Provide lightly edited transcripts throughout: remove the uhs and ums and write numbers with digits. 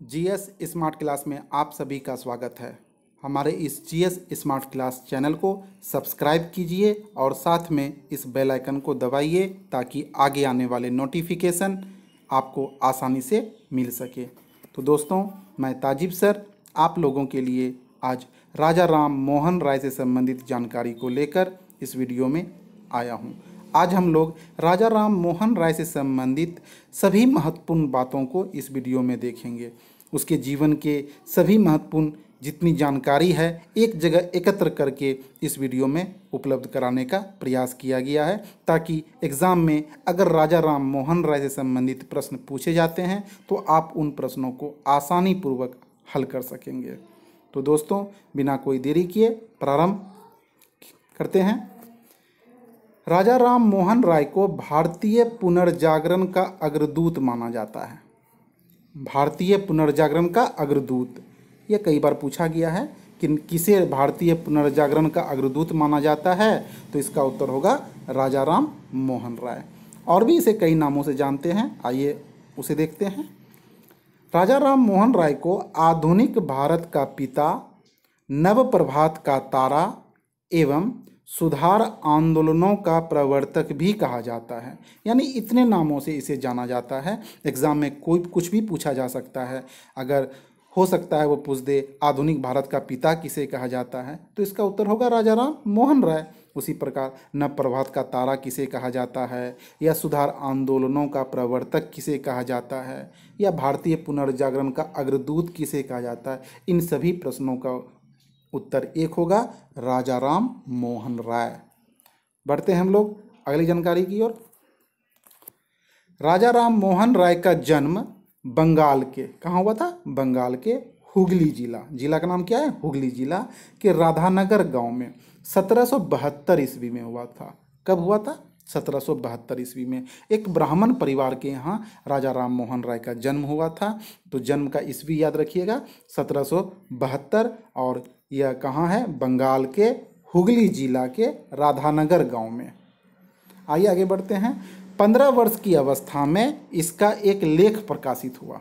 GS smart class में आप सभी का स्वागत है। हमारे इस जीएस स्मार्ट क्लास चैनल को सब्सक्राइब कीजिए और साथ में इस बेल आइकन को दबाइए ताकि आगे आने वाले नोटिफिकेशन आपको आसानी से मिल सके। तो दोस्तों, मैं ताजिब सर आप लोगों के लिए आज राजा राम मोहन राय से संबंधित जानकारी को लेकर इस वीडियो में आया हूँ। आज हम लोग राजा राम मोहन राय से संबंधित सभी महत्वपूर्ण बातों को इस वीडियो में देखेंगे। उसके जीवन के सभी महत्वपूर्ण जितनी जानकारी है एक जगह एकत्र करके इस वीडियो में उपलब्ध कराने का प्रयास किया गया है, ताकि एग्ज़ाम में अगर राजा राम मोहन राय से संबंधित प्रश्न पूछे जाते हैं तो आप उन प्रश्नों को आसानी पूर्वक हल कर सकेंगे। तो दोस्तों, बिना कोई देरी किए प्रारंभ करते हैं। राजा राम मोहन राय को भारतीय पुनर्जागरण का अग्रदूत माना जाता है। भारतीय पुनर्जागरण का अग्रदूत, यह कई बार पूछा गया है कि किसे भारतीय पुनर्जागरण का अग्रदूत माना जाता है, तो इसका उत्तर होगा राजा राम मोहन राय। और भी इसे कई नामों से जानते हैं, आइए उसे देखते हैं। राजा राम मोहन राय को आधुनिक भारत का पिता, नवप्रभात का तारा एवं सुधार आंदोलनों का प्रवर्तक भी कहा जाता है। यानी इतने नामों से इसे जाना जाता है। एग्ज़ाम में कोई कुछ भी पूछा जा सकता है। अगर हो सकता है वो पूछ दे आधुनिक भारत का पिता किसे कहा जाता है, तो इसका उत्तर होगा राजा राम मोहन राय। उसी प्रकार नवप्रभात का तारा किसे कहा जाता है, या सुधार आंदोलनों का प्रवर्तक किसे कहा जाता है, या भारतीय पुनर्जागरण का अग्रदूत किसे कहा जाता है, इन सभी प्रश्नों का उत्तर एक होगा राजा राम मोहन राय। बढ़ते हैं हम लोग अगली जानकारी की ओर। राजा राम मोहन राय का जन्म बंगाल के, कहाँ हुआ था? बंगाल के हुगली जिला का नाम क्या है? हुगली जिला के राधानगर गांव में 1772 ईस्वी में हुआ था। कब हुआ था? 1772 ईस्वी में। एक ब्राह्मण परिवार के यहाँ राजा राम मोहन राय का जन्म हुआ था। तो जन्म का ईस्वी याद रखिएगा 1772, और यह कहाँ है? बंगाल के हुगली जिला के राधानगर गांव में। आइए आगे बढ़ते हैं। 15 वर्ष की अवस्था में इसका एक लेख प्रकाशित हुआ।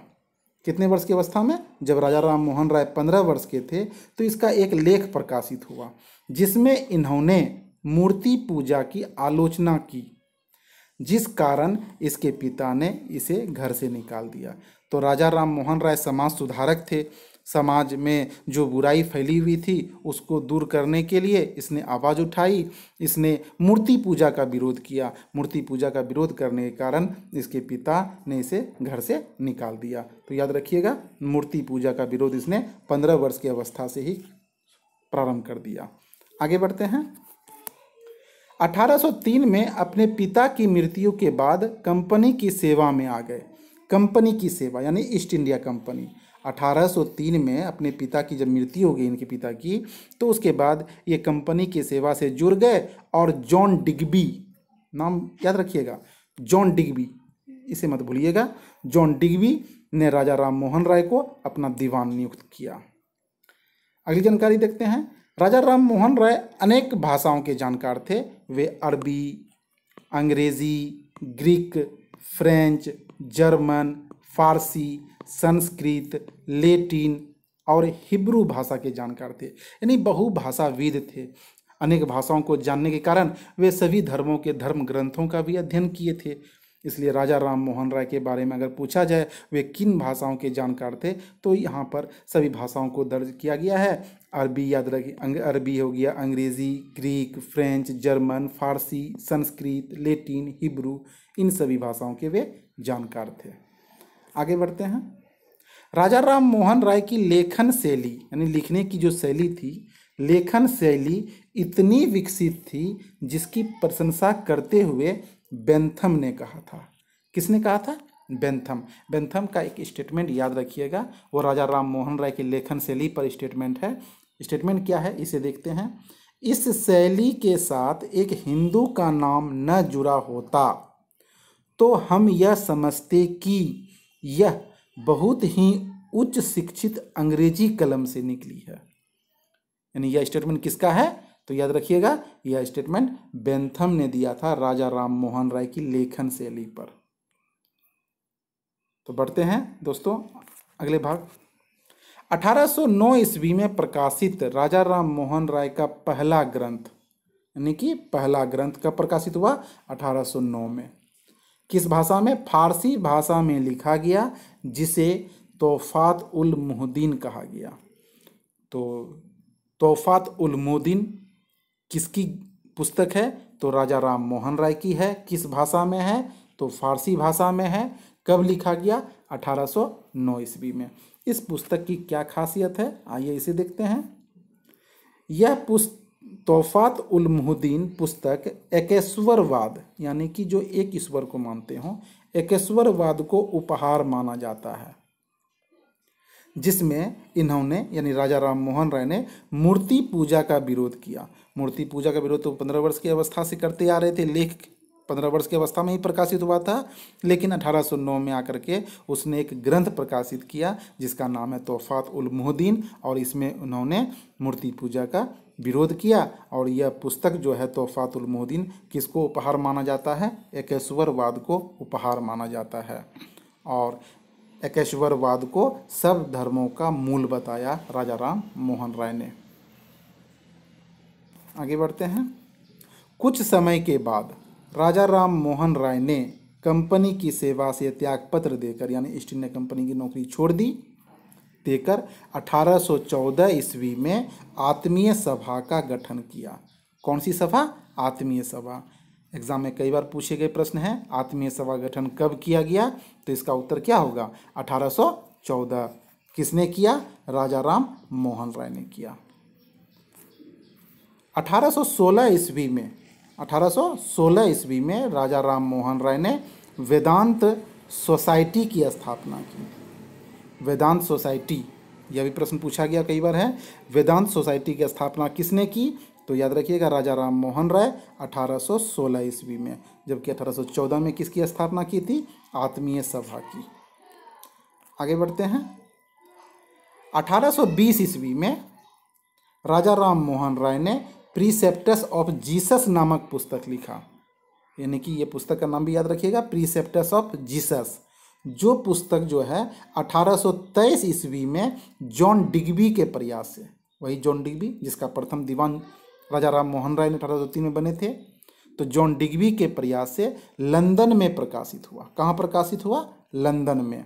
कितने वर्ष की अवस्था में? जब राजा राम मोहन राय 15 वर्ष के थे तो इसका एक लेख प्रकाशित हुआ, जिसमें इन्होंने मूर्ति पूजा की आलोचना की, जिस कारण इसके पिता ने इसे घर से निकाल दिया। तो राजा राम मोहन राय समाज सुधारक थे। समाज में जो बुराई फैली हुई थी उसको दूर करने के लिए इसने आवाज़ उठाई। इसने मूर्ति पूजा का विरोध किया। मूर्ति पूजा का विरोध करने के कारण इसके पिता ने इसे घर से निकाल दिया। तो याद रखिएगा, मूर्ति पूजा का विरोध इसने 15 वर्ष की अवस्था से ही प्रारंभ कर दिया। आगे बढ़ते हैं। 1803 में अपने पिता की मृत्यु के बाद कंपनी की सेवा में आ गए। कंपनी की सेवा यानी ईस्ट इंडिया कंपनी। 1803 में अपने पिता की जब मृत्यु हो गई इनके पिता की, तो उसके बाद ये कंपनी की सेवा से जुड़ गए। और जॉन डिग्बी, नाम याद रखिएगा, जॉन डिग्बी, इसे मत भूलिएगा। जॉन डिग्बी ने राजा राम मोहन राय को अपना दीवान नियुक्त किया। अगली जानकारी देखते हैं। राजा राम मोहन राय अनेक भाषाओं के जानकार थे। वे अरबी, अंग्रेज़ी, ग्रीक, फ्रेंच, जर्मन, फारसी, संस्कृत, लैटिन और हिब्रू भाषा के जानकार थे। यानी बहुभाषाविद थे। अनेक भाषाओं को जानने के कारण वे सभी धर्मों के धर्म ग्रंथों का भी अध्ययन किए थे। इसलिए राजा राम मोहन राय के बारे में अगर पूछा जाए वे किन भाषाओं के जानकार थे, तो यहाँ पर सभी भाषाओं को दर्ज किया गया है। अरबी याद रखिए, अरबी हो गया, अंग्रेज़ी, ग्रीक, फ्रेंच, जर्मन, फारसी, संस्कृत, लैटिन, हिब्रू, इन सभी भाषाओं के वे जानकार थे। आगे बढ़ते हैं। राजा राम मोहन राय की लेखन शैली यानी लिखने की जो शैली थी, लेखन शैली इतनी विकसित थी जिसकी प्रशंसा करते हुए बेंथम ने कहा था। किसने कहा था? बेंथम। बेंथम का एक स्टेटमेंट याद रखिएगा, वो राजा राम मोहन राय की लेखन शैली पर स्टेटमेंट है। स्टेटमेंट क्या है इसे देखते हैं। इस शैली के साथ एक हिंदू का नाम न जुड़ा होता तो हम यह समझते कि यह बहुत ही उच्च शिक्षित अंग्रेजी कलम से निकली है। यानी यह स्टेटमेंट किसका है? तो याद रखिएगा, यह स्टेटमेंट बेंथम ने दिया था राजा राम मोहन राय की लेखन शैली पर। तो बढ़ते हैं दोस्तों अगले भाग, 1809 ईस्वी में प्रकाशित राजा राम मोहन राय का पहला ग्रंथ, यानी कि पहला ग्रंथ कब प्रकाशित हुआ? 1809 में। किस भाषा में? फारसी भाषा में लिखा गया, जिसे तोहफात उल मुहद्दीन कहा गया। तो तोहफात उल मुहद्दीन किसकी पुस्तक है? तो राजा राम मोहन राय की है। किस भाषा में है? तो फारसी भाषा में है। कब लिखा गया? 1809 ईस्वी में। इस पुस्तक की क्या खासियत है, आइए इसे देखते हैं। यह तोहफात उल मुहद्दीन पुस्तक एकेश्वरवाद, यानी कि जो एक ईश्वर को मानते हों, एकेश्वरवाद को उपहार माना जाता है, जिसमें इन्होंने यानी राजा राम मोहन राय ने मूर्ति पूजा का विरोध किया। मूर्ति पूजा का विरोध तो 15 वर्ष की अवस्था से करते आ रहे थे। लेख 15 वर्ष की अवस्था में ही प्रकाशित हुआ था, लेकिन 1809 में आकर के उसने एक ग्रंथ प्रकाशित किया जिसका नाम है तोहफात उल मुहद्दीन, और इसमें उन्होंने मूर्ति पूजा का विरोध किया। और यह पुस्तक जो है तोहफात उल मुहद्दीन किसको उपहार माना जाता है? एकेश्वरवाद को उपहार माना जाता है। और एकेश्वरवाद को सब धर्मों का मूल बताया राजा राम मोहन राय ने। आगे बढ़ते हैं। कुछ समय के बाद राजा राम मोहन राय ने कंपनी की सेवा से त्यागपत्र देकर, यानी ईस्ट इंडिया कंपनी की नौकरी छोड़ दी, देकर 1814 ईस्वी में आत्मीय सभा का गठन किया। कौन सी सभा? आत्मीय सभा। एग्जाम में कई बार पूछे गए प्रश्न है, आत्मीय सभा गठन कब किया गया? तो इसका उत्तर क्या होगा? 1814। किसने किया? राजा राम मोहन राय ने किया। 1816 ईस्वी में राजा राम मोहन राय ने वेदांत सोसाइटी की स्थापना की। वेदांत सोसाइटी, यह भी प्रश्न पूछा गया कई बार है। वेदांत सोसाइटी की स्थापना किसने की? तो याद रखिएगा राजा राम मोहन राय 1816 ईस्वी में, जबकि 1814 में किसकी स्थापना की थी? आत्मीय सभा की। आगे बढ़ते हैं। 1820 ईस्वी में राजा राम मोहन राय ने प्रीसेप्टस ऑफ जीसस नामक पुस्तक लिखा, यानी कि ये पुस्तक का नाम भी याद रखिएगा, प्रीसेप्टस ऑफ जीसस, जो पुस्तक जो है 1823 ईस्वी में जॉन डिग्बी के प्रयास से, वही जॉन डिग्बी जिसका प्रथम दीवान राजा राम मोहन राय ने 1803 में बने थे, तो जॉन डिग्बी के प्रयास से लंदन में प्रकाशित हुआ। कहाँ प्रकाशित हुआ? लंदन में।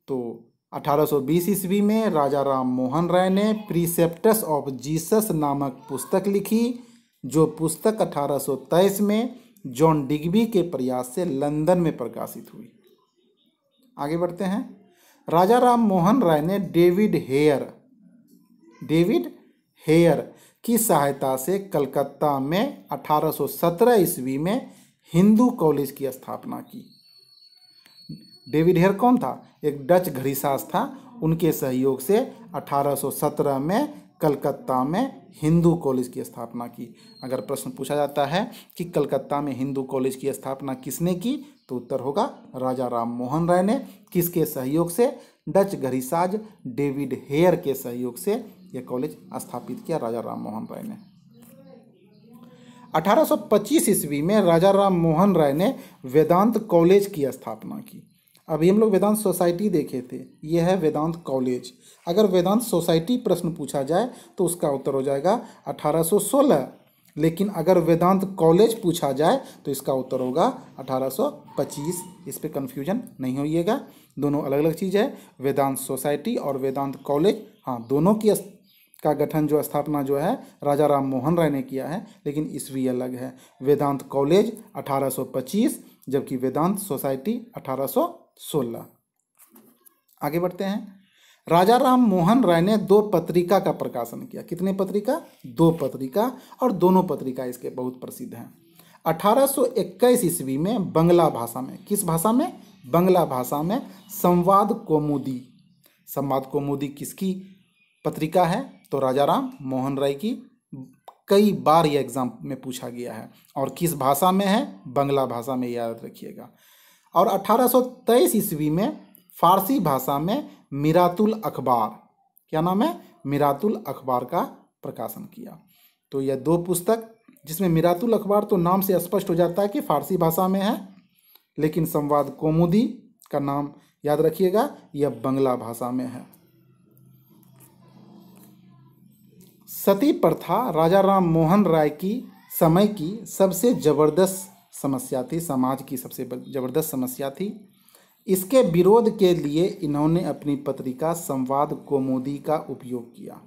तो 1820 ईस्वी में राजा राम मोहन राय ने प्रीसेप्टस ऑफ जीसस नामक पुस्तक लिखी, जो पुस्तक 1823 में जॉन डिग्बी के प्रयास से लंदन में प्रकाशित हुई। आगे बढ़ते हैं। राजा राम मोहन राय ने डेविड हेयर की सहायता से कलकत्ता में 1817 ईस्वी में हिंदू कॉलेज की स्थापना की। डेविड हेयर कौन था? एक डच घड़ीसाज था। उनके सहयोग से 1817 में कलकत्ता में हिंदू कॉलेज की स्थापना की। अगर प्रश्न पूछा जाता है कि कलकत्ता में हिंदू कॉलेज की स्थापना किसने की, तो उत्तर होगा राजा राम मोहन राय ने। किसके सहयोग से? डच घड़ीसाज डेविड हेयर के सहयोग से यह कॉलेज स्थापित किया राजा राम मोहन राय ने। 1825 ईस्वी में राजा राम मोहन राय ने वेदांत कॉलेज की स्थापना की। अभी हम लोग वेदांत सोसाइटी देखे थे, यह है वेदांत कॉलेज। अगर वेदांत सोसाइटी प्रश्न पूछा जाए तो उसका उत्तर हो जाएगा 1816, लेकिन अगर वेदांत कॉलेज पूछा जाए तो इसका उत्तर होगा 1825। इस पे कन्फ्यूजन नहीं होइएगा, दोनों अलग अलग चीज़ है। वेदांत सोसाइटी और वेदांत कॉलेज, हाँ, दोनों की का गठन जो स्थापना जो है राजा राम मोहन राय ने किया है, लेकिन ईस्वी अलग है। वेदांत कॉलेज 1825, जबकि वेदांत सोसाइटी 1816। आगे बढ़ते हैं। राजा राम मोहन राय ने 2 पत्रिका का प्रकाशन किया। कितने पत्रिका? 2 पत्रिका, और दोनों पत्रिका इसके बहुत प्रसिद्ध हैं। 1821 ईस्वी में बंगला भाषा में, किस भाषा में? बंगला भाषा में संवाद कौमुदी। संवाद कौमुदी किसकी पत्रिका है? तो राजा राम मोहन राय की। कई बार यह एग्जाम में पूछा गया है। और किस भाषा में है? बंगला भाषा में, याद रखिएगा। और 1823 ईस्वी में फारसी भाषा में मिरातुल अखबार, क्या नाम है? मिरातुल अखबार का प्रकाशन किया। तो यह 2 पुस्तक, जिसमें मिरातुल अखबार तो नाम से स्पष्ट हो जाता है कि फारसी भाषा में है, लेकिन संवाद कौमुदी का नाम याद रखिएगा, यह बंगला भाषा में है। सती प्रथा राजा राम मोहन राय की समय की सबसे जबरदस्त समस्या थी, समाज की सबसे जबरदस्त समस्या थी। इसके विरोध के लिए इन्होंने अपनी पत्रिका संवाद कौमुदी का उपयोग किया।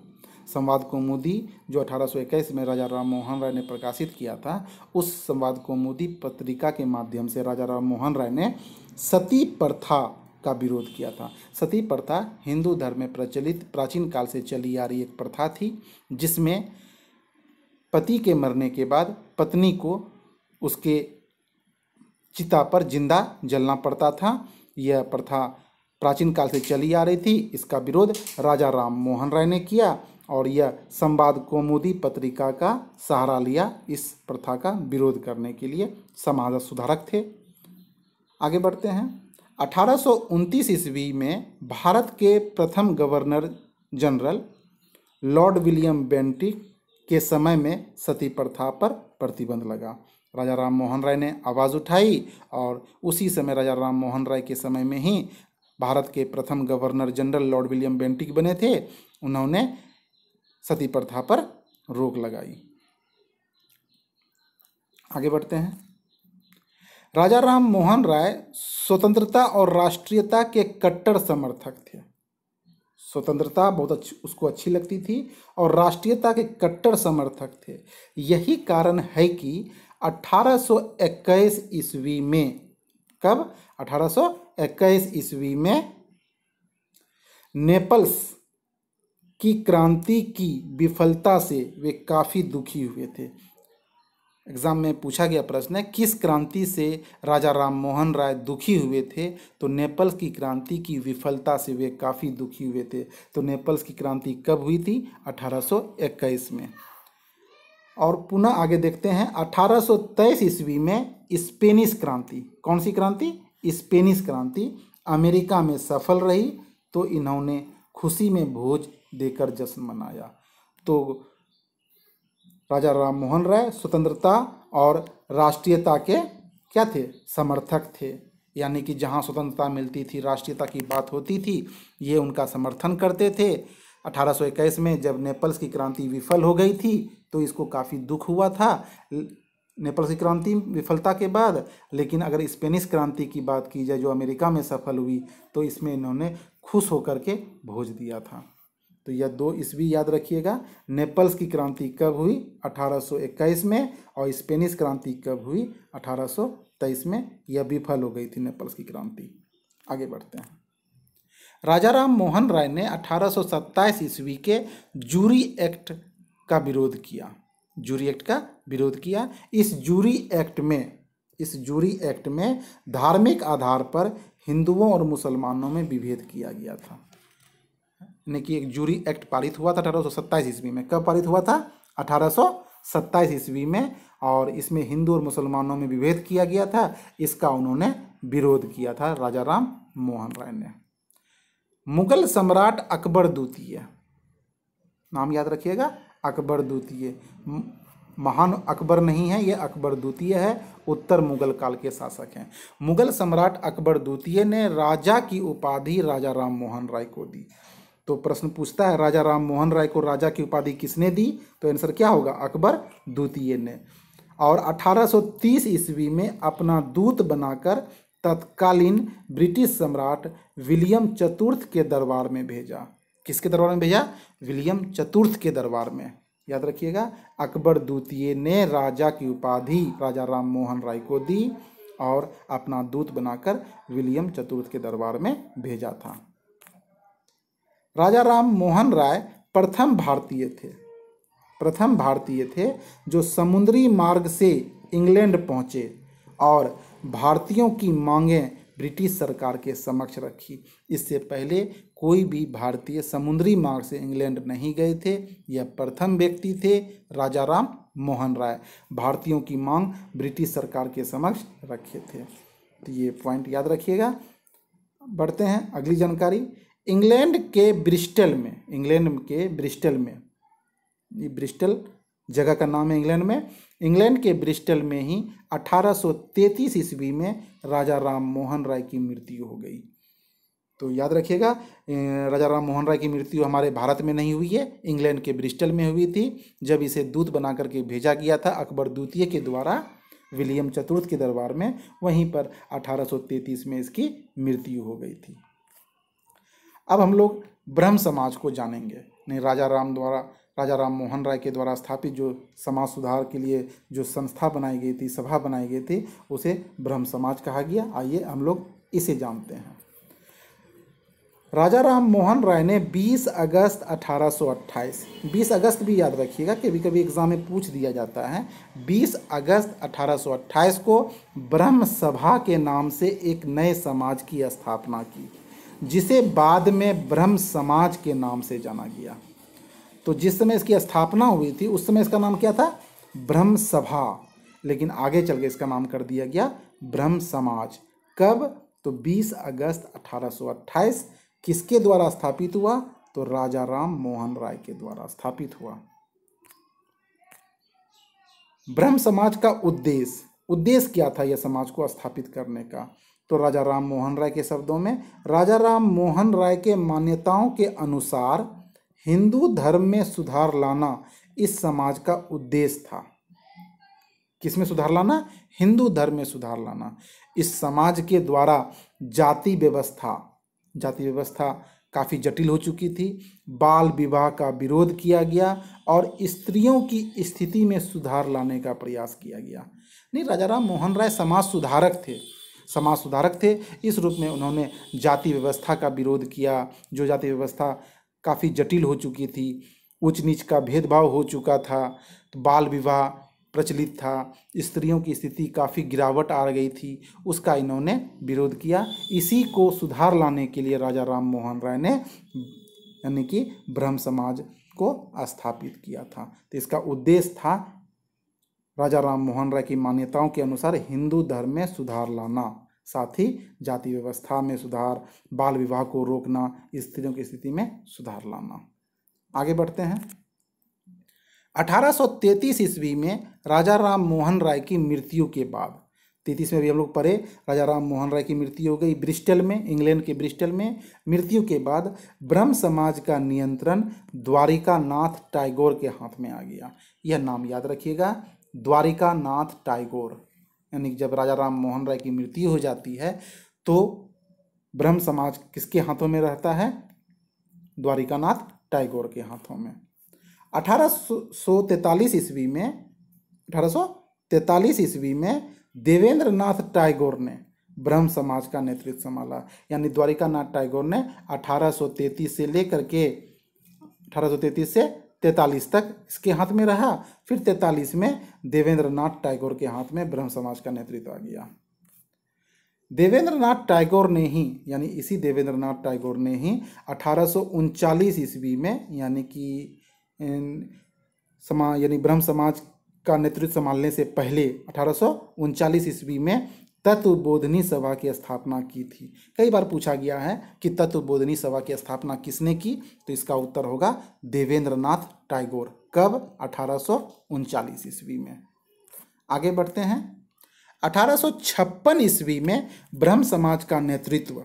संवाद कौमुदी जो 1821 में राजा राम मोहन राय ने प्रकाशित किया था, उस संवाद कौमुदी पत्रिका के माध्यम से राजा राम मोहन राय ने सती प्रथा का विरोध किया था। सती प्रथा हिंदू धर्म में प्रचलित प्राचीन काल से चली आ रही एक प्रथा थी, जिसमें पति के मरने के बाद पत्नी को उसके चिता पर जिंदा जलना पड़ता था। यह प्रथा प्राचीन काल से चली आ रही थी। इसका विरोध राजा राम मोहन राय ने किया और यह संवाद कौमुदी पत्रिका का सहारा लिया इस प्रथा का विरोध करने के लिए। समाज सुधारक थे। आगे बढ़ते हैं। 1829 ईस्वी में भारत के प्रथम governor general Lord William Bentinck के समय में सती प्रथा पर प्रतिबंध लगा। राजा राम मोहन राय ने आवाज़ उठाई और उसी समय राजा राम मोहन राय के समय में ही भारत के प्रथम governor general Lord William Bentinck बने थे। उन्होंने सती प्रथा पर रोक लगाई। आगे बढ़ते हैं। राजा राम मोहन राय स्वतंत्रता और राष्ट्रीयता के कट्टर समर्थक थे। स्वतंत्रता बहुत उसको अच्छी लगती थी और राष्ट्रीयता के कट्टर समर्थक थे। यही कारण है कि 1821 ईस्वी में, कब? 1821 ईस्वी में नेपल्स की क्रांति की विफलता से वे काफ़ी दुखी हुए थे। एग्जाम में पूछा गया प्रश्न है, किस क्रांति से राजा राम मोहन राय दुखी हुए थे? तो नेपल्स की क्रांति की विफलता से वे काफ़ी दुखी हुए थे। तो नेपल्स की क्रांति कब हुई थी? 1821 में। और पुनः आगे देखते हैं। 1823 ईस्वी में स्पेनिश क्रांति, कौन सी क्रांति? स्पेनिश क्रांति अमेरिका में सफल रही, तो इन्होंने खुशी में भोज देकर जश्न मनाया। तो राजा राम मोहन राय स्वतंत्रता और राष्ट्रीयता के क्या थे? समर्थक थे। यानी कि जहाँ स्वतंत्रता मिलती थी, राष्ट्रीयता की बात होती थी, ये उनका समर्थन करते थे। 1821 में जब नेपल्स की क्रांति विफल हो गई थी तो इसको काफ़ी दुख हुआ था नेपल्स की क्रांति विफलता के बाद। लेकिन अगर स्पेनिश क्रांति की बात की जाए जो अमेरिका में सफल हुई, तो इसमें इन्होंने खुश होकर के भोज दिया था। तो यह 2 ईस्वी याद रखिएगा। नेपल्स की क्रांति कब हुई? 1821 में। और स्पेनिश क्रांति कब हुई? 1823 में। यह विफल हो गई थी नेपल्स की क्रांति। आगे बढ़ते हैं। राजा राम मोहन राय ने 1827 ईस्वी के जूरी एक्ट का विरोध किया। जूरी एक्ट का विरोध किया। इस जूरी एक्ट में धार्मिक आधार पर हिंदुओं और मुसलमानों में विभेद किया गया था। यानी कि एक जूरी एक्ट पारित हुआ था 1827 ईस्वी में। कब पारित हुआ था? 1827 ईस्वी में। और इसमें हिंदू और मुसलमानों में विभेद किया गया था। इसका उन्होंने विरोध किया था राजा राम मोहन राय ने। मुगल सम्राट अकबर द्वितीय, नाम याद रखिएगा, अकबर द्वितीय। महान अकबर नहीं है, ये अकबर द्वितीय है। उत्तर मुगल काल के शासक हैं। मुगल सम्राट अकबर द्वितीय ने राजा की उपाधि राजा राम मोहन राय को दी। तो प्रश्न पूछता है, राजा राम मोहन राय को राजा की उपाधि किसने दी? तो आंसर क्या होगा? अकबर द्वितीय ने। और 1830 ईस्वी में अपना दूत बनाकर तत्कालीन ब्रिटिश सम्राट विलियम चतुर्थ के दरबार में भेजा। किसके दरबार में भेजा? विलियम चतुर्थ के दरबार में। याद रखिएगा, अकबर द्वितीय ने राजा की उपाधि राजा राम मोहन राय को दी और अपना दूत बनाकर विलियम चतुर्थ के दरबार में भेजा था। राजा राम मोहन राय प्रथम भारतीय थे जो समुद्री मार्ग से इंग्लैंड पहुंचे और भारतीयों की मांगें ब्रिटिश सरकार के समक्ष रखी। इससे पहले कोई भी भारतीय समुद्री मार्ग से इंग्लैंड नहीं गए थे। यह प्रथम व्यक्ति थे राजा राम मोहन राय। भारतीयों की मांग ब्रिटिश सरकार के समक्ष रखे थे। तो ये पॉइंट याद रखिएगा। बढ़ते हैं अगली जानकारी। इंग्लैंड के ब्रिस्टल में, ये ब्रिस्टल जगह का नाम है इंग्लैंड के ब्रिस्टल में ही 1833 ईस्वी में राजा राम मोहन राय की मृत्यु हो गई। तो याद रखिएगा, राजा राम मोहन राय की मृत्यु हमारे भारत में नहीं हुई है, इंग्लैंड के ब्रिस्टल में हुई थी, जब इसे दूत बना करके भेजा गया था अकबर द्वितीय के द्वारा विलियम चतुर्थ के दरबार में। वहीं पर 1833 में इसकी मृत्यु हो गई थी। अब हम लोग ब्रह्म समाज को जानेंगे। नहीं, राजा राम मोहन राय के द्वारा स्थापित जो समाज सुधार के लिए जो संस्था बनाई गई थी, सभा बनाई गई थी, उसे ब्रह्म समाज कहा गया। आइए हम लोग इसे जानते हैं। राजा राम मोहन राय ने 20 अगस्त 1828, 20 अगस्त भी याद रखिएगा, कभी कभी एग्जाम में पूछ दिया जाता है, 20 अगस्त 1828 को ब्रह्म सभा के नाम से एक नए समाज की स्थापना की, जिसे बाद में ब्रह्म समाज के नाम से जाना गया। तो जिस समय इसकी स्थापना हुई थी उस समय इसका नाम क्या था? ब्रह्म सभा, लेकिन आगे चल के इसका नाम कर दिया गया ब्रह्म समाज। कब? तो 20 अगस्त 1828 किसके द्वारा स्थापित हुआ? तो राजा राम मोहन राय के द्वारा स्थापित हुआ। ब्रह्म समाज का उद्देश्य क्या था यह समाज को स्थापित करने का? तो राजा राम मोहन राय के शब्दों में, राजा राम मोहन राय के मान्यताओं के अनुसार हिंदू धर्म में सुधार लाना इस समाज का उद्देश्य था। किसमें सुधार लाना? हिंदू धर्म में सुधार लाना। इस समाज के द्वारा जाति व्यवस्था काफ़ी जटिल हो चुकी थी, बाल विवाह का विरोध किया गया और स्त्रियों की स्थिति में सुधार लाने का प्रयास किया गया। नहीं, राजा राम मोहन राय समाज सुधारक थे। इस रूप में उन्होंने जाति व्यवस्था का विरोध किया, जो जाति व्यवस्था काफ़ी जटिल हो चुकी थी, उच्च नीच का भेदभाव हो चुका था, तो बाल विवाह प्रचलित था, स्त्रियों की स्थिति काफ़ी गिरावट आ गई थी, उसका इन्होंने विरोध किया। इसी को सुधार लाने के लिए राजा राम मोहन राय ने यानी कि ब्रह्म समाज को स्थापित किया था। तो इसका उद्देश्य था राजा राम मोहन राय की मान्यताओं के अनुसार हिंदू धर्म में सुधार लाना, साथ ही जाति व्यवस्था में सुधार, बाल विवाह को रोकना, स्त्रियों की स्थिति में सुधार लाना। आगे बढ़ते हैं। 1833 ईस्वी में राजा राम मोहन राय की मृत्यु के बाद, 33 में भी हम लोग पढ़े, राजा राम मोहन राय की मृत्यु हो गई ब्रिस्टल में, इंग्लैंड के ब्रिस्टल में। मृत्यु के बाद ब्रह्म समाज का नियंत्रण द्वारिका नाथ टैगोर के हाथ में आ गया। यह नाम याद रखिएगा, द्वारिका नाथ टैगोर। यानी जब राजा राम मोहन राय की मृत्यु हो जाती है तो ब्रह्म समाज किसके हाथों में रहता है? द्वारिका नाथ टैगोर के हाथों में। 1843 ईस्वी में देवेंद्र नाथ टैगोर ने ब्रह्म समाज का नेतृत्व संभाला। यानी द्वारिका नाथ टैगोर ने 1833 से लेकर के 1833 से 43 तक इसके हाथ में रहा। फिर 43 में देवेंद्र नाथ टैगोर के हाथ में ब्रह्म समाज का नेतृत्व आ गया। देवेंद्र नाथ टैगोर ने ही, यानी इसी देवेंद्र नाथ टैगोर ने ही 1839 ईस्वी में, यानी कि यानी ब्रह्म समाज का नेतृत्व संभालने से पहले 1839 ईस्वी में तत्वबोधिनी सभा की स्थापना की थी। कई बार पूछा गया है कि तत्वबोधिनी सभा की स्थापना किसने की? तो इसका उत्तर होगा देवेंद्र नाथ टैगोर। कब? 1839 ईस्वी में। आगे बढ़ते हैं। 1856 ईस्वी में ब्रह्म समाज का नेतृत्व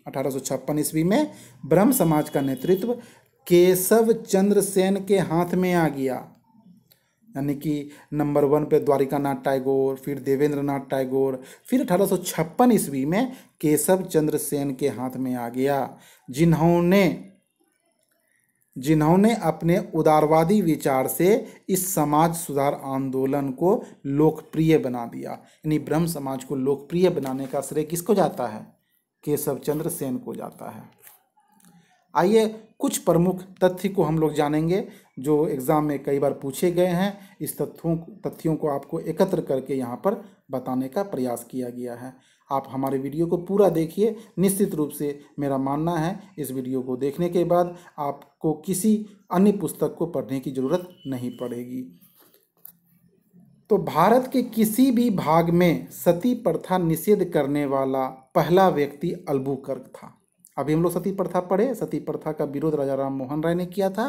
1856 ईस्वी में ब्रह्म समाज का नेतृत्व केशव चंद्र सेन के हाथ में आ गया। यानी कि नंबर 1 पे द्वारिका नाथ टैगोर, फिर देवेंद्र नाथ टैगोर, फिर 1856 ईस्वी में केशव चंद्र सेन के हाथ में आ गया, जिन्होंने अपने उदारवादी विचार से इस समाज सुधार आंदोलन को लोकप्रिय बना दिया। यानी ब्रह्म समाज को लोकप्रिय बनाने का श्रेय किसको जाता है? केशव चंद्र सेन को जाता है। आइए कुछ प्रमुख तथ्य को हम लोग जानेंगे जो एग्ज़ाम में कई बार पूछे गए हैं। इस तथ्यों को आपको एकत्र करके यहाँ पर बताने का प्रयास किया गया है। आप हमारे वीडियो को पूरा देखिए। निश्चित रूप से मेरा मानना है इस वीडियो को देखने के बाद आपको किसी अन्य पुस्तक को पढ़ने की ज़रूरत नहीं पड़ेगी। तो भारत के किसी भी भाग में सती प्रथा निषेध करने वाला पहला व्यक्ति अल्बुकर्क था। अभी हम लोग सती प्रथा पढ़े। सती प्रथा का विरोध राजा राम मोहन राय ने किया था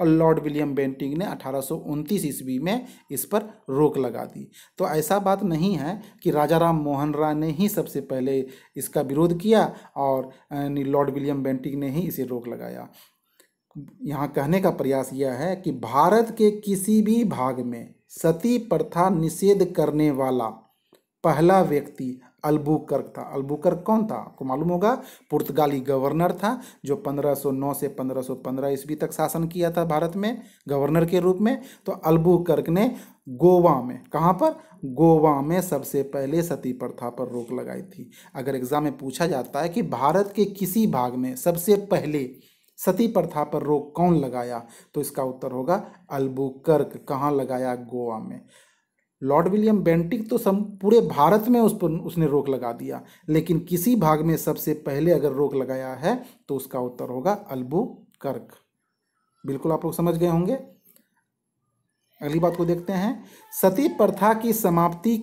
और लॉर्ड विलियम बेंटिंक ने 1829 ईस्वी में इस पर रोक लगा दी। तो ऐसा बात नहीं है कि राजा राम मोहन राय ने ही सबसे पहले इसका विरोध किया और लॉर्ड विलियम बेंटिंक ने ही इसे रोक लगाया। यहाँ कहने का प्रयास यह है कि भारत के किसी भी भाग में सती प्रथा निषेध करने वाला पहला व्यक्ति अल्बुकर्क था। अल्बुकर्क कौन था? आपको मालूम होगा, पुर्तगाली गवर्नर था जो 1509 से 1515 ईस्वी तक शासन किया था भारत में गवर्नर के रूप में। तो अल्बुकर्क ने गोवा में, कहाँ पर? गोवा में सबसे पहले सती प्रथा पर रोक लगाई थी। अगर एग्जाम में पूछा जाता है कि भारत के किसी भाग में सबसे पहले सती प्रथा पर रोक कौन लगाया, तो इसका उत्तर होगा अल्बुकर्क। कहाँ लगाया? गोवा में। लॉर्ड विलियम बेंटिक तो पूरे भारत में उस पर उसने रोक लगा दिया, लेकिन किसी भाग में सबसे पहले अगर रोक लगाया है तो उसका उत्तर होगा अल्बुकर्क। बिल्कुल आप लोग समझ गए होंगे। अगली बात को देखते हैं। सती प्रथा की समाप्ति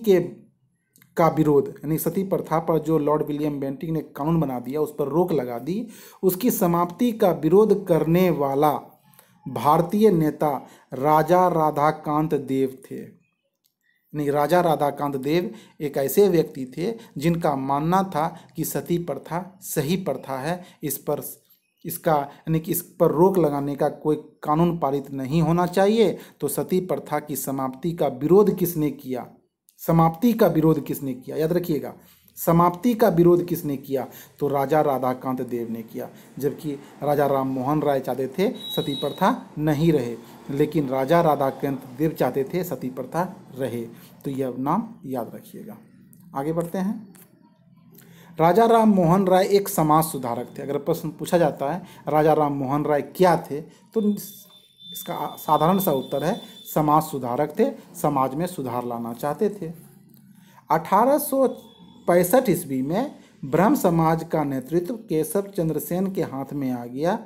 का विरोध, यानी सती प्रथा पर जो लॉर्ड विलियम बेंटिक ने कानून बना दिया, उस पर रोक लगा दी, उसकी समाप्ति का विरोध करने वाला भारतीय नेता राजा राधाकांत देव थे। नहीं, राजा राधाकांत देव एक ऐसे व्यक्ति थे जिनका मानना था कि सती प्रथा सही प्रथा है, यानी कि इस पर रोक लगाने का कोई कानून पारित नहीं होना चाहिए। तो सती प्रथा की समाप्ति का विरोध किसने किया? समाप्ति का विरोध किसने किया? याद रखिएगा, समाप्ति का विरोध किसने किया? तो राजा राधाकांत देव ने किया। जबकि राजा राम मोहन राय चाहते थे सती प्रथा नहीं रहे, लेकिन राजा राधाकांत देव चाहते थे सती प्रथा रहे। तो यह नाम याद रखिएगा। आगे बढ़ते हैं। राजा राम मोहन राय एक समाज सुधारक थे। अगर प्रश्न पूछा जाता है राजा राम मोहन राय क्या थे, तो इसका साधारण सा उत्तर है समाज सुधारक थे, समाज में सुधार लाना चाहते थे। 1865 ईस्वी में ब्रह्म समाज का नेतृत्व केशव चंद्र सेन के हाथ में आ गया।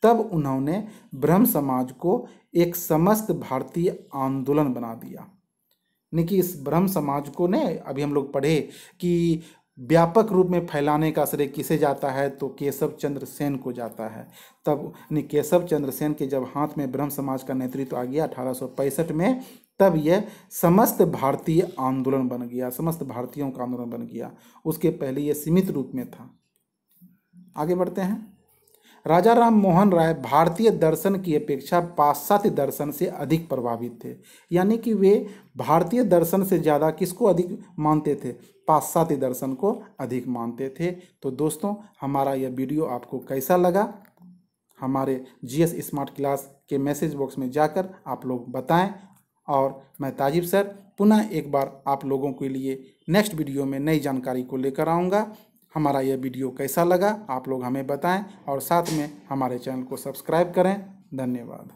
तब उन्होंने ब्रह्म समाज को एक समस्त भारतीय आंदोलन बना दिया। यानी कि इस ब्रह्म समाज को ने अभी हम लोग पढ़े कि व्यापक रूप में फैलाने का श्रेय किसे जाता है, तो केशव चंद्र सेन को जाता है। तब केशव चंद्र सेन के जब हाथ में ब्रह्म समाज का नेतृत्व आ गया 1865 में, तब यह समस्त भारतीय आंदोलन बन गया, समस्त भारतीयों का आंदोलन बन गया। उसके पहले यह सीमित रूप में था। आगे बढ़ते हैं। राजा राम मोहन राय भारतीय दर्शन की अपेक्षा पाश्चात्य दर्शन से अधिक प्रभावित थे। यानी कि वे भारतीय दर्शन से ज़्यादा किसको अधिक मानते थे? पाश्चात्य दर्शन को अधिक मानते थे। तो दोस्तों, हमारा यह वीडियो आपको कैसा लगा? हमारे जीएस स्मार्ट क्लास के मैसेज बॉक्स में जाकर आप लोग बताएं। और मैं ताजिब सर पुनः एक बार आप लोगों के लिए नेक्स्ट वीडियो में नई जानकारी को लेकर आऊँगा। हमारा यह वीडियो कैसा लगा आप लोग हमें बताएं और साथ में हमारे चैनल को सब्सक्राइब करें। धन्यवाद।